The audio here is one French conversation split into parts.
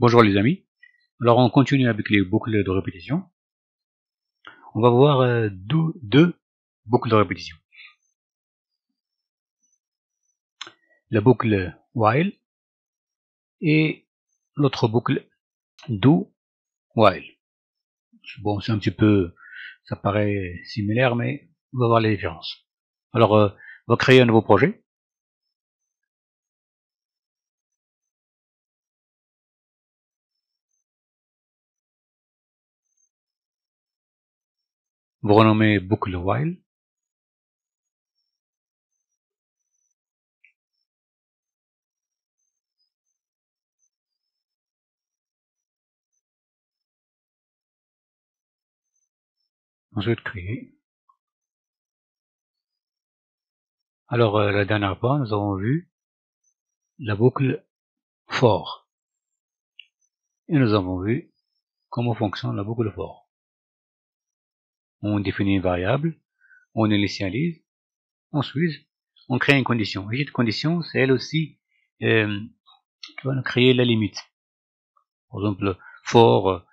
Bonjour les amis, alors on continue avec les boucles de répétition. On va voir deux boucles de répétition. La boucle while et l'autre boucle do while. Bon, c'est un petit peu, ça paraît similaire, mais on va voir les différences. Alors, on va créer un nouveau projet. Vous renommez boucle while. Ensuite, créer. Alors, la dernière fois, nous avons vu la boucle for. Et nous avons vu comment fonctionne la boucle for. On définit une variable, on initialise, ensuite on crée une condition. Et cette condition, c'est elle aussi qui va nous créer la limite. Par exemple, for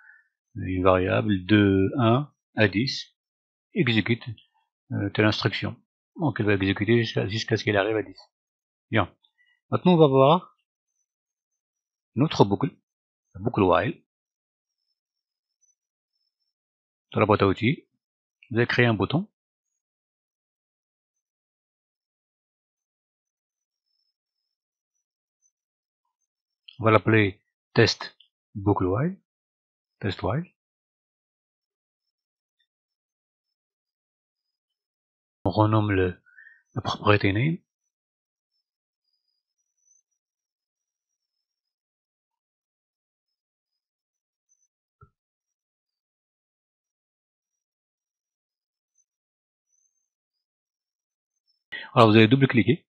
une variable de 1 à 10 exécute telle instruction. Donc elle va exécuter jusqu'à ce qu'elle arrive à 10. Bien. Maintenant on va voir notre boucle, la boucle while. Dans la boîte à outils, vous allez créer un bouton. On va l'appeler test boucle while, test while. On renomme la propriété name. Alors vous allez double-cliquer.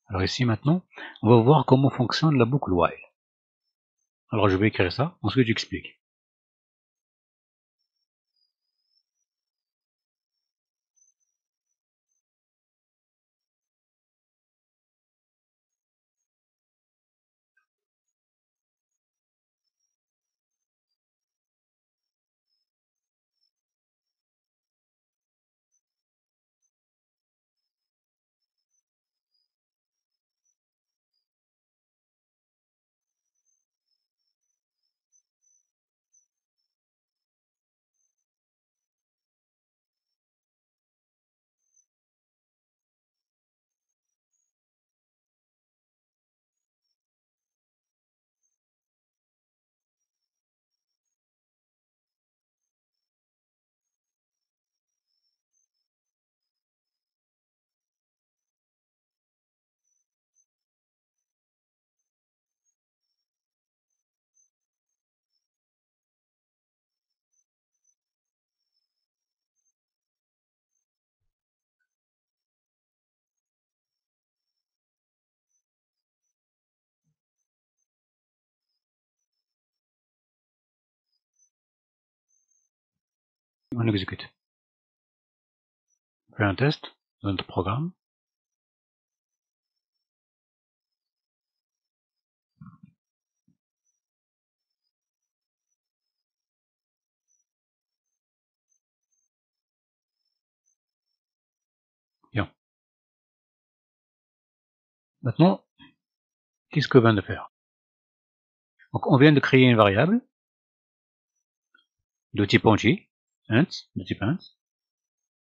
Alors ici maintenant, on va voir comment fonctionne la boucle while. Alors je vais écrire ça, ensuite j'explique. On exécute. On fait un test dans notre programme. Bien. Maintenant, qu'est-ce que vient de faire? Donc on vient de créer une variable de type entier, de type int.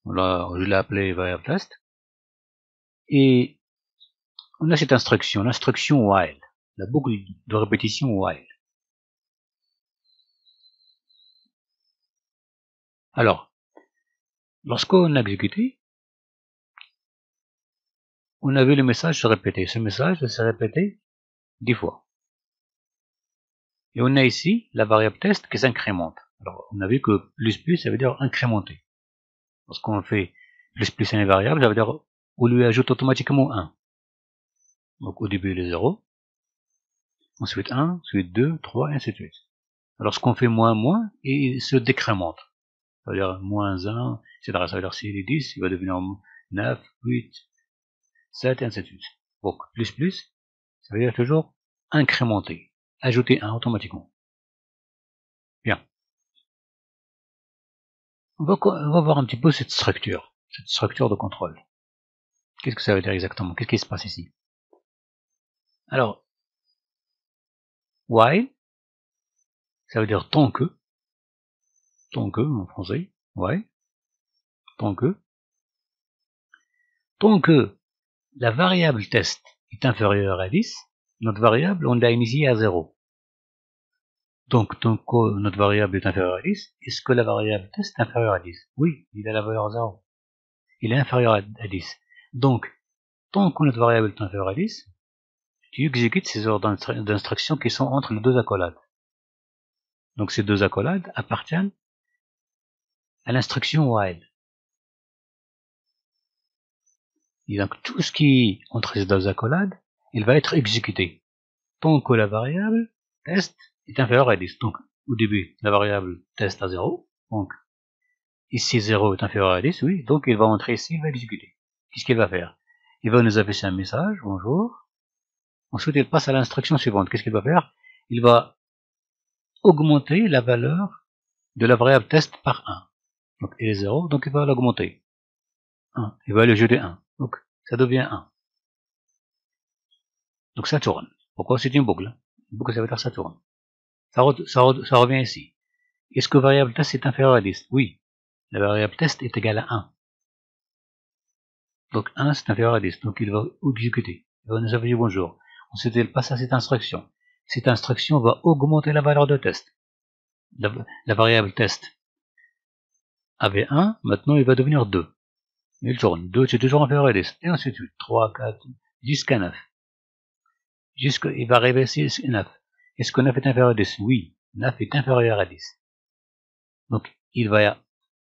Là, je l'ai appelée variable test. Et on a cette instruction, l'instruction while, la boucle de répétition while. Alors, lorsqu'on a exécuté, on a vu le message se répéter. Ce message s'est répété 10 fois. Et on a ici la variable test qui s'incrémente. Alors, on a vu que plus, ça veut dire incrémenter. Lorsqu'on fait plus une variable, ça veut dire on lui ajoute automatiquement 1. Donc au début il est 0, ensuite 1, ensuite 2, 3, et ainsi de suite. Lorsqu'on fait moins, il se décrémente. Ça veut dire moins 1, etc. Ça veut dire s'il est 10, il va devenir 9, 8, 7, et ainsi de suite. Donc, plus, ça veut dire toujours incrémenter, ajouter 1 automatiquement. Bien. On va voir un petit peu cette structure de contrôle. Qu'est-ce que ça veut dire exactement? Qu'est-ce qui se passe ici? Alors, while, ça veut dire tant que en français, while, tant que la variable test est inférieure à 10, notre variable, on l'a initiée à 0. Donc, tant que notre variable est inférieure à 10, est-ce que la variable test est inférieure à 10? Oui, il a la valeur 0. Il est inférieur à 10. Donc, tant que notre variable est inférieure à 10, tu exécutes ces ordres d'instruction qui sont entre les deux accolades. Donc, ces deux accolades appartiennent à l'instruction while. Et donc, tout ce qui est entre ces deux accolades, il va être exécuté tant que la variable test est inférieure à 10. Donc, au début, la variable test à 0. Donc, ici 0 est inférieur à 10, oui. Donc, il va entrer ici, il va exécuter. Qu'est-ce qu'il va faire? Il va nous afficher un message, bonjour. Ensuite, il passe à l'instruction suivante. Qu'est-ce qu'il va faire? Il va augmenter la valeur de la variable test par 1. Donc, il est 0, donc il va l'augmenter. 1. Il va le jeter 1. Donc, ça devient 1. Donc, ça tourne. Pourquoi? C'est une boucle. Une boucle, ça veut dire ça tourne. Ça revient ici. Est-ce que variable test est inférieur à 10? Oui. La variable test est égale à 1. Donc 1 c'est inférieur à 10. Donc il va exécuter. Il va nous afficher bonjour. Ensuite il passe à cette instruction. Cette instruction va augmenter la valeur de test. La variable test avait 1, maintenant il va devenir 2. Il tourne. 2 c'est toujours inférieur à 10. Et ainsi de suite. 3, 4, jusqu'à 9. Il va arriver ici 9. Est-ce que 9 est inférieur à 10? Oui. 9 est inférieur à 10. Donc il va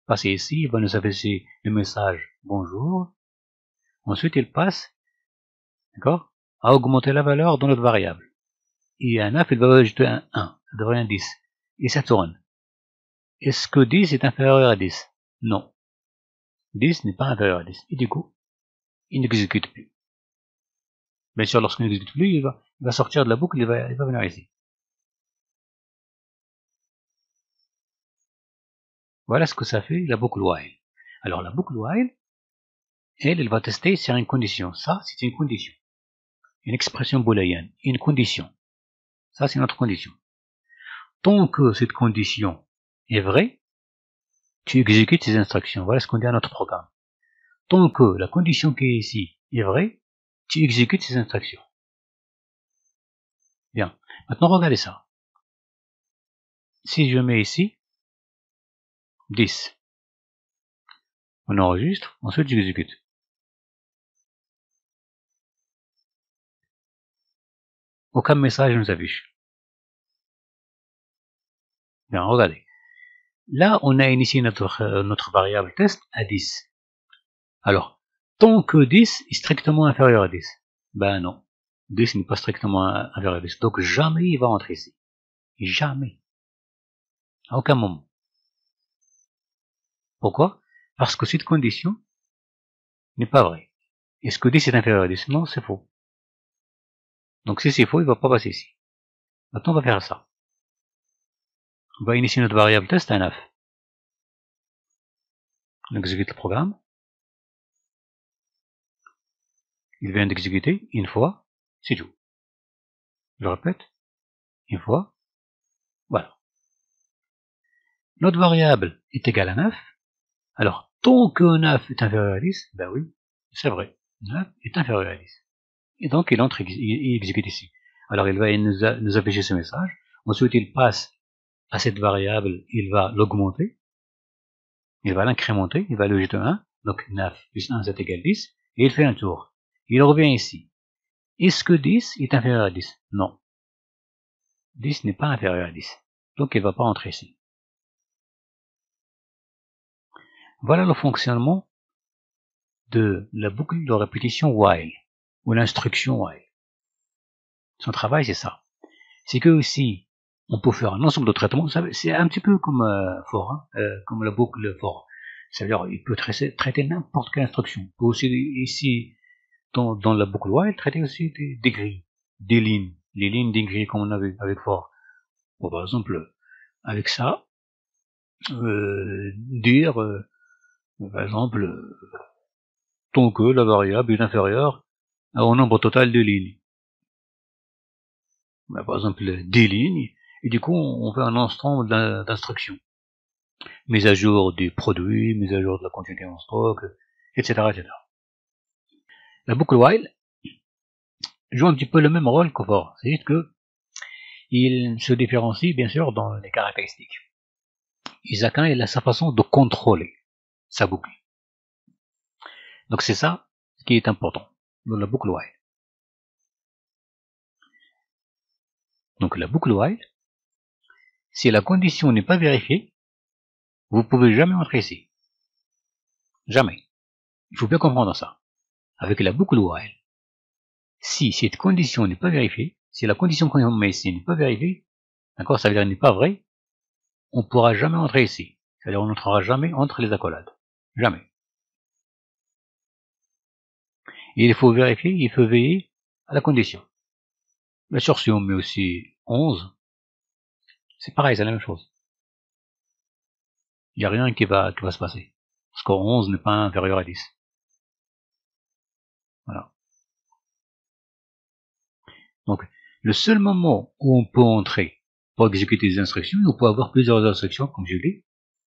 passer ici, il va nous afficher le message bonjour. Ensuite, il passe, d'accord, à augmenter la valeur de notre variable. Et à 9, il va ajouter un 1, ça devrait un 10. Et ça tourne. Est-ce que 10 est inférieur à 10? Non. 10 n'est pas inférieur à 10. Et du coup, il n'exécute plus. Bien sûr, lorsqu'il n'exécute plus, il va sortir de la boucle, il va venir ici. Voilà ce que ça fait la boucle while. Alors, la boucle while, elle va tester sur une condition. Ça, c'est une condition. Une expression booléenne. Une condition. Ça, c'est notre condition. Tant que cette condition est vraie, tu exécutes ces instructions. Voilà ce qu'on dit à notre programme. Tant que la condition qui est ici est vraie, tu exécutes ces instructions. Bien. Maintenant, regardez ça. Si je mets ici 10, on enregistre, ensuite j'exécute. Aucun message nous affiche. Bien, regardez. Là, on a initié notre variable test à 10. Alors, tant que 10 est strictement inférieur à 10. Ben non. 10 n'est pas strictement inférieur à 10. Donc jamais il va entrer ici. Jamais. À aucun moment. Pourquoi? Parce que cette condition n'est pas vraie. Est-ce que 10 est inférieur à 10? Non, c'est faux. Donc si c'est faux, il ne va pas passer ici. Maintenant, on va faire ça. On va initier notre variable test à 9. On exécute le programme. Il vient d'exécuter une fois, c'est tout. Je répète, une fois, voilà. Notre variable est égale à 9. Alors, tant que 9 est inférieur à 10, ben oui, c'est vrai. 9 est inférieur à 10. Et donc, il exécute ici. Alors, il va nous afficher ce message. Ensuite, il passe à cette variable, il va l'augmenter. Il va l'incrémenter, il va le jeter 1. Donc, 9 plus 1, c'est égal à 10. Et il fait un tour. Il revient ici. Est-ce que 10 est inférieur à 10? Non. 10 n'est pas inférieur à 10. Donc, il ne va pas entrer ici. Voilà le fonctionnement de la boucle de répétition while, ou l'instruction while. Son travail, c'est ça. C'est que aussi, on peut faire un ensemble de traitements. C'est un petit peu comme for, hein, comme la boucle for. Ça veut dire, il peut traiter n'importe quelle instruction. Il peut aussi ici dans la boucle while, traiter aussi des grilles, des lignes, les lignes des grilles comme on avait avec for. Bon, par exemple, avec ça, dire, par exemple, tant que la variable est inférieure au nombre total de lignes. Ben, par exemple, des lignes, et du coup, on fait un ensemble d'instructions. Mise à jour du produit, mise à jour de la quantité en stock, etc., etc. La boucle while joue un petit peu le même rôle que for. C'est juste que il se différencie, bien sûr, dans les caractéristiques. Et chacun a sa façon de contrôler sa boucle. Donc c'est ça qui est important dans la boucle while. Donc la boucle while, si la condition n'est pas vérifiée, vous pouvez jamais entrer ici. Jamais. Il faut bien comprendre ça. Avec la boucle while, si cette condition n'est pas vérifiée, si la condition qu'on met ici n'est pas vérifiée, d'accord, ça veut dire qu'elle n'est pas vraie, on ne pourra jamais entrer ici. C'est-à-dire on n'entrera jamais entre les accolades. Jamais. Et il faut vérifier, il faut veiller à la condition. Bien sûr, si on met aussi 11, c'est pareil, c'est la même chose. Il n'y a rien qui va se passer. Parce que 11 n'est pas inférieur à 10. Voilà. Donc, le seul moment où on peut entrer pour exécuter des instructions, on peut avoir plusieurs instructions, comme je l'ai.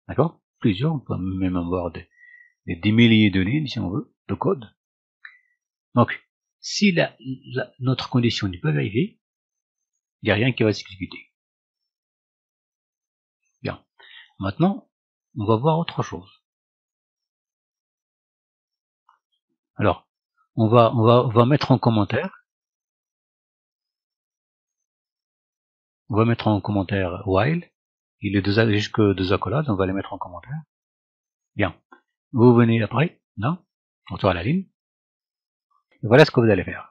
D'accord? Plusieurs, on peut même avoir des milliers de lignes, si on veut, de code. Donc, si notre condition n'est pas vérifiée, il n'y a rien qui va s'exécuter. Bien. Maintenant, on va voir autre chose. Alors, on va mettre en commentaire. On va mettre en commentaire while. Il est jusque deux accolades, on va les mettre en commentaire. Bien. Vous venez après, là, autour à la ligne. Et voilà ce que vous allez faire.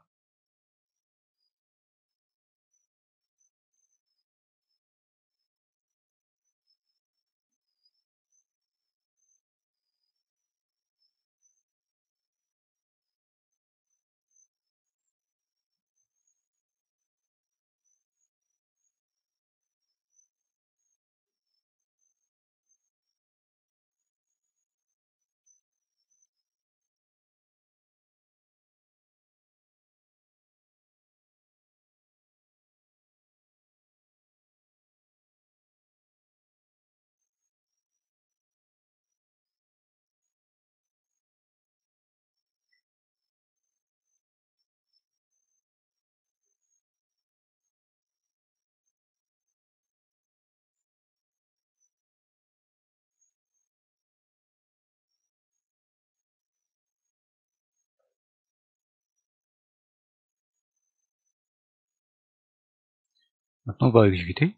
Maintenant, on va exécuter.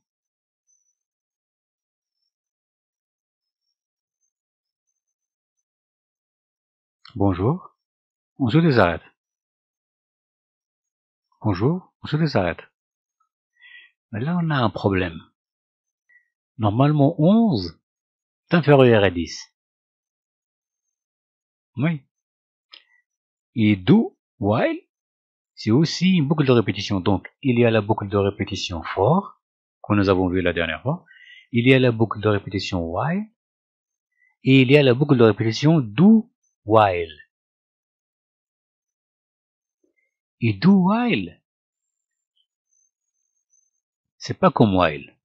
Bonjour. On se désarrête. Bonjour. On se désarrête. Mais là, on a un problème. Normalement, 11 est inférieur à 10. Oui. Et do while, c'est aussi une boucle de répétition. Donc, il y a la boucle de répétition for, que nous avons vu la dernière fois. Il y a la boucle de répétition while. Et il y a la boucle de répétition do while. Et do while, c'est pas comme while.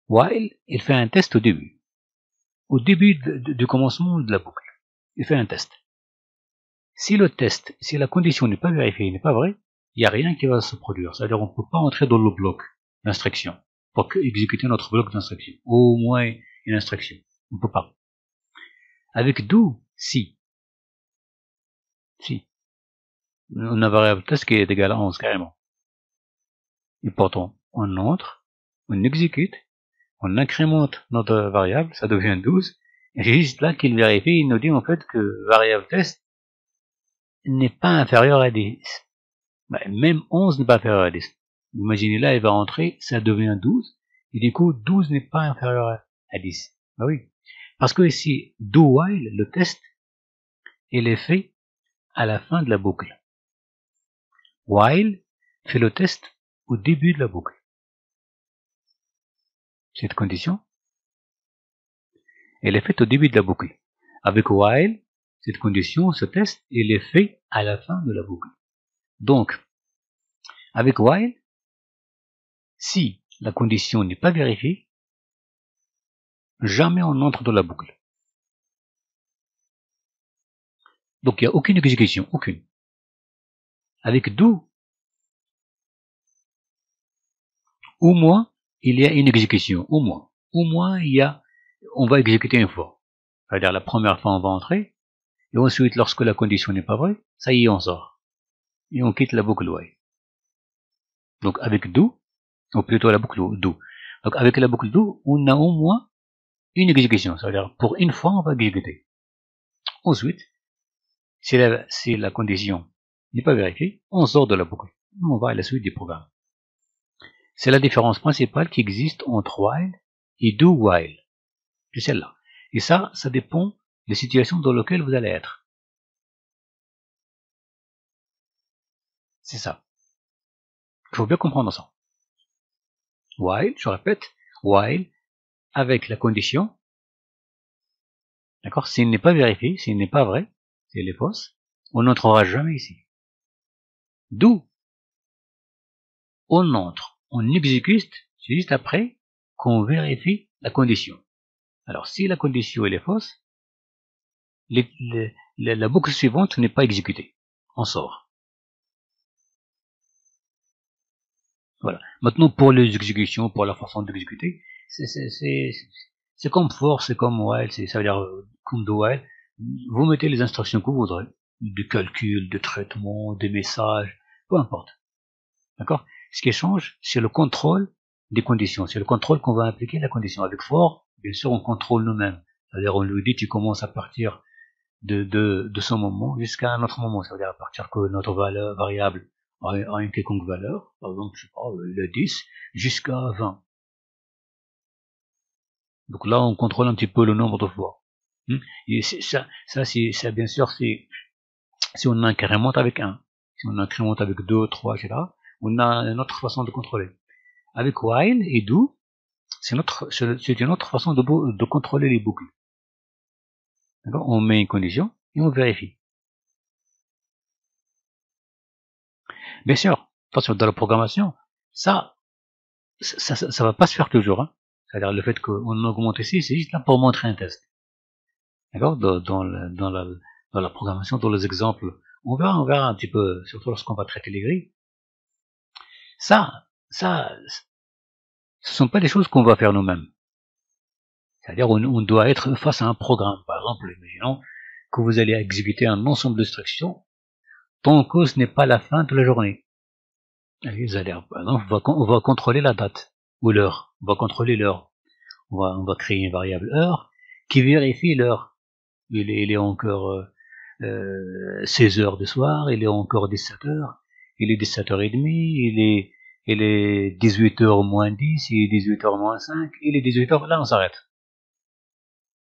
While, il fait un test au début. Au début du commencement de la boucle. Il fait un test. Si le test, si la condition n'est pas vérifiée, n'est pas vraie, il n'y a rien qui va se produire. C'est-à-dire qu'on ne peut pas entrer dans le bloc d'instruction pour exécuter notre bloc d'instruction. Au moins une instruction. On ne peut pas. Avec do, si. Si. On a une variable test qui est égale à 11 carrément. Et pourtant, on entre, on exécute, on incrémente notre variable, ça devient 12, et c'est juste là qu'il vérifie, il nous dit en fait que variable test n'est pas inférieur à 10. Même 11 n'est pas inférieur à 10. Imaginez là, il va entrer, ça devient 12, et du coup 12 n'est pas inférieur à 10. Bah oui. Parce que ici, do while, le test, il est fait à la fin de la boucle. while fait le test au début de la boucle. Cette condition, elle est faite au début de la boucle. Avec while, cette condition, ce test, il est fait à la fin de la boucle. Donc, avec while, si la condition n'est pas vérifiée, jamais on entre dans la boucle. Donc il n'y a aucune exécution, aucune. Avec do, au moins, il y a une exécution, au moins. Au moins, on va exécuter une fois. C'est-à-dire la première fois on va entrer, et ensuite lorsque la condition n'est pas vraie, ça y est, on sort. Et on quitte la boucle while. Donc avec do, ou plutôt la boucle do. Donc avec la boucle do, on a au moins une exécution. C'est-à-dire pour une fois, on va exécuter. Ensuite, si la condition n'est pas vérifiée, on sort de la boucle. On va à la suite du programme. C'est la différence principale qui existe entre while et do while. C'est celle-là. Et ça dépend des situations dans lesquelles vous allez être. C'est ça. Il faut bien comprendre ça. While, je répète, while, avec la condition, d'accord, s'il n'est pas vérifié, s'il n'est pas vrai, s'il est fausse, on n'entrera jamais ici. Do, on entre, on exécute, c'est juste après qu'on vérifie la condition. Alors, si la condition elle est fausse, la boucle suivante n'est pas exécutée. On sort. Voilà. Maintenant, pour les exécutions, pour la façon d'exécuter, c'est comme for, c'est comme while, ça veut dire comme do while. Vous mettez les instructions que vous voudrez, de calcul, de traitement, des messages, peu importe. D'accord? Ce qui change, c'est le contrôle des conditions. C'est le contrôle qu'on va appliquer à la condition. Avec for, bien sûr, on contrôle nous-mêmes. C'est-à-dire, on lui dit, tu commences à partir de ce moment jusqu'à un autre moment. Ça veut dire à partir que notre valeur variable a une quelconque valeur, par exemple, je sais pas, le 10, jusqu'à 20. Donc là, on contrôle un petit peu le nombre de fois. Et ça, bien sûr, si on incrémente avec 1, si on incrémente avec 2, 3, etc., on a une autre façon de contrôler. Avec while et do, c'est une autre façon de contrôler les boucles. D'accord? On met une condition et on vérifie. Bien sûr, attention, dans la programmation, ça va pas se faire toujours. Hein. C'est-à-dire le fait qu'on augmente ici, c'est juste là pour montrer un test. D'accord? Dans la programmation, dans les exemples, on verra un petit peu, surtout lorsqu'on va traiter les grilles. Ça, ce sont pas des choses qu'on va faire nous-mêmes. C'est-à-dire, on doit être face à un programme. Par exemple, imaginons que vous allez exécuter un ensemble d'instructions tant que ce n'est pas la fin de la journée. Vous allez, par exemple, on va contrôler la date ou l'heure. On va contrôler l'heure. On va créer une variable heure qui vérifie l'heure. Il est encore 16 heures du soir, il est encore 17 heures, il est 17h30, il est 18h moins 10, il est 18h moins 5, il est 18h, là on s'arrête.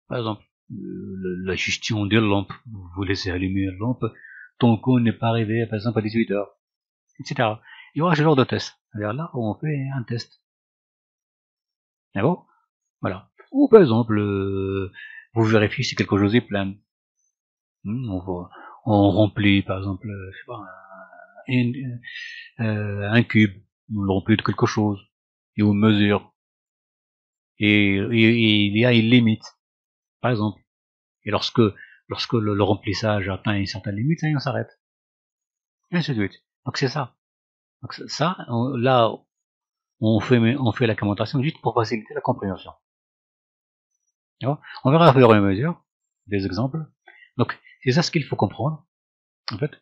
Par exemple, la gestion des lampes, vous laissez allumer une lampe tant qu'on n'est pas arrivé, par exemple, à 18h, etc. Il y aura ce genre de test. Alors là, on fait un test. D'accord? Voilà. Ou par exemple, vous vérifiez si quelque chose est plein. On remplit, par exemple, je sais pas, un cube, on le remplit de quelque chose, et on mesure. Et il y a une limite, par exemple. Et lorsque le remplissage atteint une certaine limite, ça y est, on s'arrête. Et ainsi de suite. Donc c'est ça. Donc ça, là, on fait la commentation juste pour faciliter la compréhension. On verra à fur et à mesure des exemples. Donc c'est ça ce qu'il faut comprendre. En fait,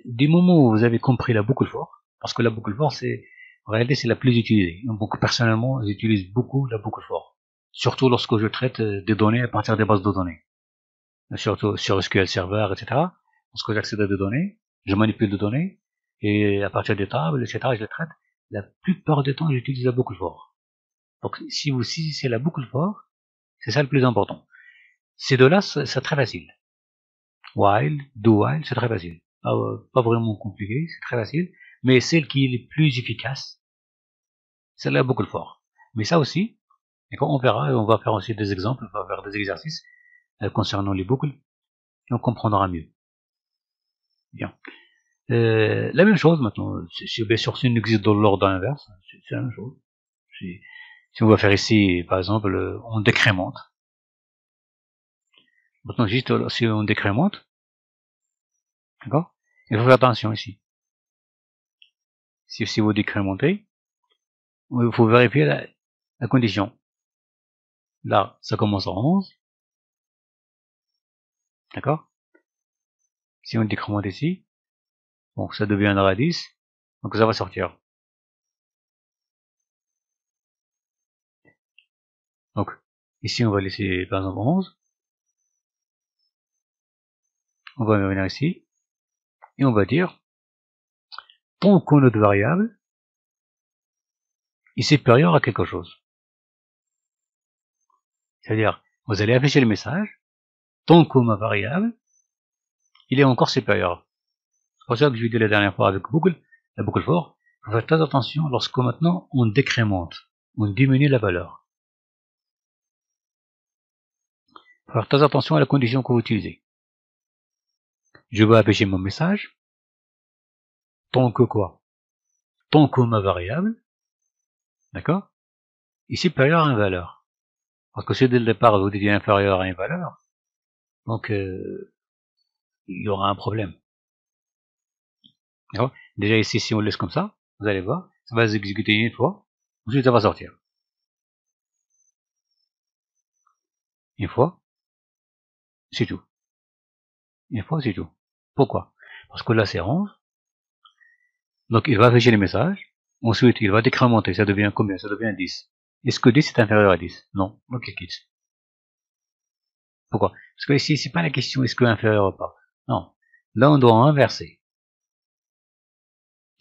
du moment où vous avez compris la boucle for, parce que la boucle for, en réalité, c'est la plus utilisée. Donc personnellement, j'utilise beaucoup la boucle for. Surtout lorsque je traite des données à partir des bases de données. Surtout sur SQL Server, etc. Lorsque j'accède à des données, je manipule des données, et à partir des tables, etc., je les traite. La plupart du temps, j'utilise la boucle for. Donc, si c'est la boucle for, c'est ça le plus important. Ces deux-là, c'est très facile. While, do while, c'est très facile. pas vraiment compliquée, c'est très facile, mais celle qui est la plus efficace, celle-là est beaucoup fort. Mais ça aussi, et quand on verra, on va faire aussi des exemples, on va faire des exercices concernant les boucles, et on comprendra mieux. Bien. La même chose maintenant, bien sûr, si on existe dans l'ordre inverse, c'est la même chose. Si on va faire ici, par exemple, on décrémente. Maintenant, juste si on décrémente, d'accord, il faut faire attention ici. Si vous décrémentez, il faut vérifier la condition. Là, ça commence en 11, d'accord. Si on décrémente ici, bon, ça deviendra 10, donc ça va sortir. Donc, ici, on va laisser, par exemple, 11. On va venir ici, et on va dire, tant que notre variable est supérieur à quelque chose. C'est-à-dire, vous allez afficher le message, tant que ma variable, il est encore supérieur. C'est pour ça que je vous dis la dernière fois avec la boucle for, il faut faire très attention lorsque maintenant on décrémente, on diminue la valeur. Il faut faire très attention à la condition que vous utilisez. Je vais afficher mon message, tant que quoi? Tant que ma variable, d'accord, est supérieure à une valeur. Parce que si dès le départ vous dites inférieur à une valeur, donc il y aura un problème. Déjà ici, si on le laisse comme ça, vous allez voir, ça va s'exécuter une fois, ensuite ça va sortir. Une fois, c'est tout. Une fois, c'est tout. Pourquoi? Parce que là, c'est 11. Donc, il va afficher les messages. Ensuite, il va décrémenter. Ça devient combien? Ça devient 10. Est-ce que 10 est inférieur à 10? Non. Donc, il quitte. Pourquoi? Parce que ici, c'est pas la question est-ce que inférieur ou pas. Non. Là, on doit inverser.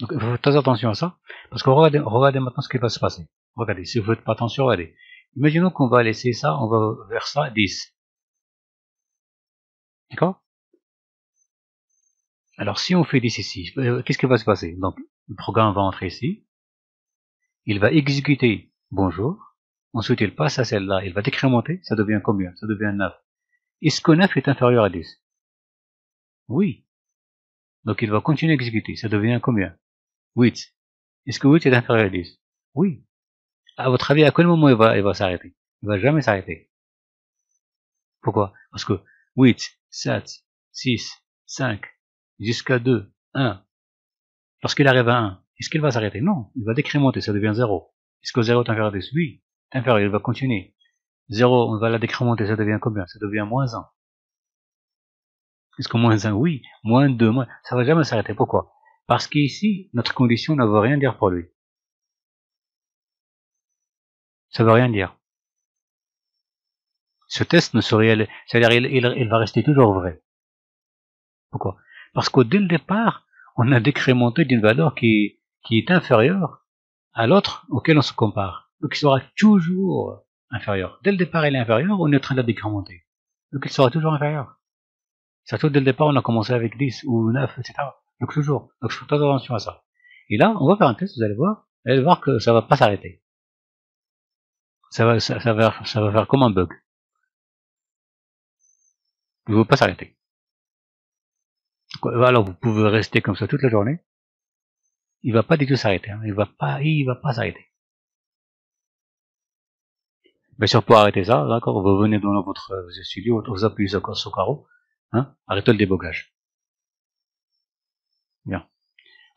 Donc, il faut faire très attention à ça. Parce que regardez maintenant ce qui va se passer. Regardez. Si vous faites pas attention, regardez. Imaginons qu'on va laisser ça, on va vers ça 10. D'accord? Alors, si on fait 10 ici, qu'est-ce qui va se passer? Donc, le programme va entrer ici. Il va exécuter bonjour. Ensuite, il passe à celle-là. Il va décrémenter. Ça devient combien? Ça devient 9. Est-ce que 9 est inférieur à 10? Oui. Donc, il va continuer à exécuter. Ça devient combien? 8. Est-ce que 8 est inférieur à 10? Oui. À votre avis, à quel moment il va s'arrêter? Il va jamais s'arrêter. Pourquoi? Parce que 8, 7, 6, 5, jusqu'à 2, 1. Lorsqu'il arrive à 1, est-ce qu'il va s'arrêter? Non. Il va décrémenter. Ça devient 0. Est-ce que 0 est inférieur à 10? Oui. Inférieur. Il va continuer. 0, on va la décrémenter. Ça devient combien? Ça devient moins 1. Est-ce que moins 1? Oui. Moins 2, moins. Ça va jamais s'arrêter. Pourquoi? Parce qu'ici, notre condition ne veut rien dire pour lui. Ça veut rien dire. Ce test ne serait, c'est-à-dire, il va rester toujours vrai. Pourquoi? Parce que dès le départ, on a décrémenté d'une valeur qui est inférieure à l'autre auquel on se compare. Donc, il sera toujours inférieur. Dès le départ, il est inférieur, on est en train de la décrémenter. Donc, il sera toujours inférieur. Surtout dès le départ, on a commencé avec 10 ou 9, etc. Donc, toujours. Donc, faut faire attention à ça. Et là, on va faire un test, vous allez voir que ça va pas s'arrêter. Ça va faire comme un bug. Il ne va pas s'arrêter. Alors, vous pouvez rester comme ça toute la journée. Il va pas du tout s'arrêter. Hein. Il va pas s'arrêter. Bien sûr, pour arrêter ça, d'accord, vous venez dans votre studio, vous appuyez sur carreau, hein, arrêtez le débogage. Bien.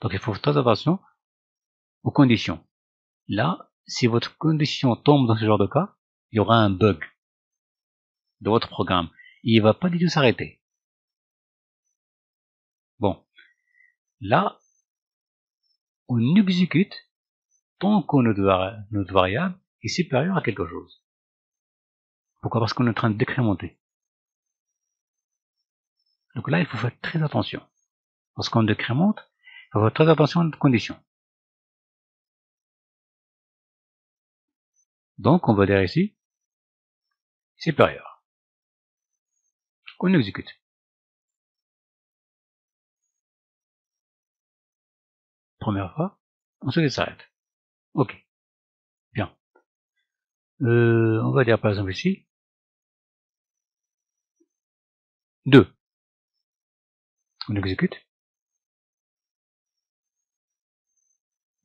Donc, il faut faire très attention aux conditions. Là, si votre condition tombe dans ce genre de cas, il y aura un bug de votre programme. Il va pas du tout s'arrêter. Bon. Là, on exécute tant que notre variable est supérieure à quelque chose. Pourquoi? Parce qu'on est en train de décrémenter. Donc là, il faut faire très attention. Lorsqu'on décrémente, il faut faire très attention à notre condition. Donc, on va dire ici, supérieur. On exécute. première fois, ensuite il s'arrête. Ok. Bien. On va dire par exemple ici 2. On exécute.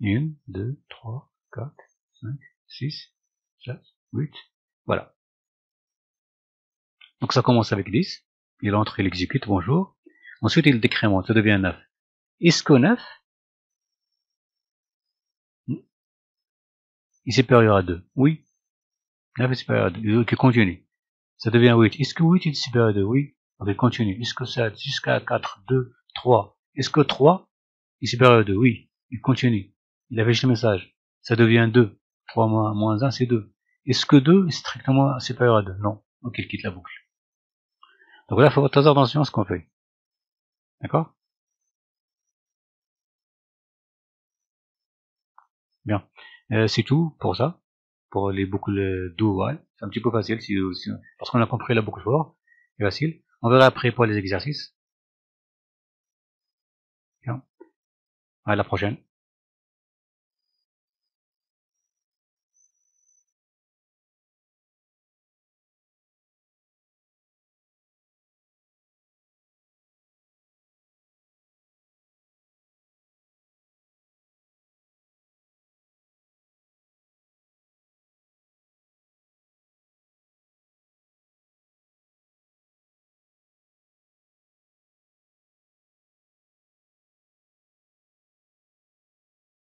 1, 2, 3, 4, 5, 6, 7, 8. Voilà. Donc ça commence avec 10. Il entre, il exécute, bonjour. Ensuite il décrémente, ça devient 9. Est-ce que 9 est supérieur à 2? Oui. 9 est supérieur à 2. Ok, continue. Ça devient 8. Est-ce que 8 est supérieur à 2? Oui. Ok, continue. Est-ce que 7 jusqu'à 4, 2, 3? Est-ce que 3 est supérieur à 2? Oui. Il continue. Il affiche le message. Ça devient 2. 3 moins 1, c'est 2. Est-ce que 2 est strictement supérieur à 2? Non. Ok, il quitte la boucle. Donc là, il faut faire attention à ce qu'on fait. D'accord? Bien. C'est tout pour ça. Pour les boucles do while. C'est un petit peu facile parce qu'on a compris la boucle for. C'est facile. On verra après pour les exercices. Bien. À la prochaine.